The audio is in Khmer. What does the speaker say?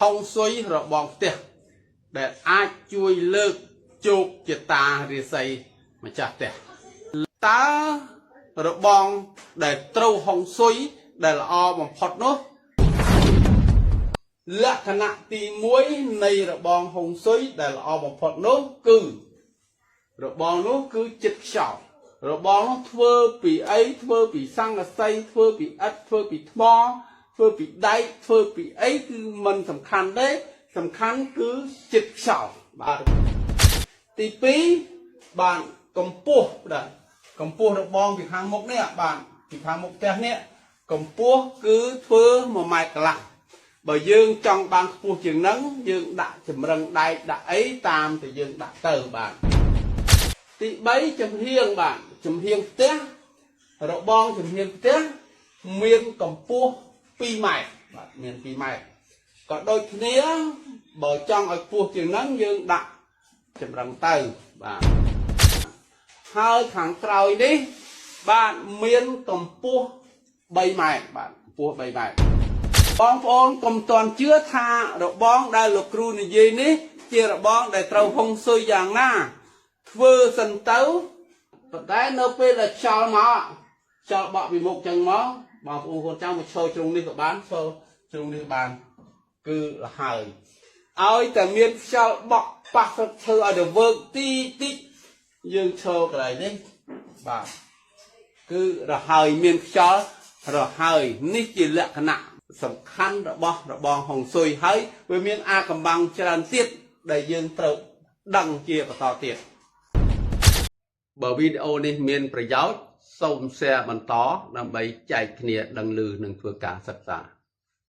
ហុងស៊ុយរបស់ផ្ទះដែលអាចជួយលើកជោគជតារាសីម្ចាស់ផ្ទះតើរបងដែលត្រូវហុងស៊ុយដែលល្អបំផុតនោះលក្ខណៈទី1នៃរបងហុងស៊ុយដែលល្អបំផុតនោះគឺរបងនោះគឺចិត្តខ្យល់របងនោះធ្វើពីអីធ្វើពីសង្កសីធ្វើពីឥដ្ឋធ្វើពីថ្មធ្វើពីដែកធ្វើពីអីគឺមិនសំខាន់ទេសំខាន់គឺចិត្តខ្យល់បាទទី2បាទកម្ពស់បាទកម្ពស់របងពីខាងមុខនេះបាទពីខាងមុខផ្ទះនេះកម្ពស់គឺធ្វើ1ម៉ែត្រកន្លះបើយើងចង់បានខ្ពស់ជាងហ្នឹងយើងដាក់ចម្រឹងដែកដាក់អីតាមតែយើងដាក់ទៅបាទទី3ចំហៀងបាទចំហៀងផ្ទះរបងចំហៀងផ្ទះមានកម្ពស់2ម៉ែត្របាទមាន2ម៉ែត្រក៏ដូចគ្នាបើចង់ឲ្យខ្ពស់ជាងហ្នឹងយើងដាក់ចម្រឹងទៅបាទហើយខាងក្រោយនេះបាទមានកម្ពស់3ម៉ែត្របាទកម្ពស់3ម៉ែត្របងប្អូនកុំទាន់ជឿថារបងដែលលោកគ្រូនិយាយនេះជារបងដែលត្រូវហុងស៊ុយយ៉ាងណាធ្វើសិនទៅប៉ុន្តែនៅពេលដែលខ្យល់មកខ្យល់បក់ពីមុខចឹងមកបងប្អូនកូនចៅមកឈរជ្រុងនេះក៏បានឈរជ្រុងនេះបានគឺលហើយឲ្យតែមានខ្យល់បក់ប៉ះទៅធ្វើឲ្យទៅវើកទីតិចយើងឈរកន្លែងនេះបាទគឺរហើយមានខ្យល់រហើយនេះជាលក្ខណៈសំខាន់របស់របងហុងស៊ុយហើយវាមានអាកំបាំងច្រើនទៀតដែលយើងត្រូវដឹងជាបន្តទៀតបើវីដេអូនេះមានប្រយោជន៍សូម share បន្តដើម្បីចែកគ្នាដឹងឮនិងធ្វើការសិក្សា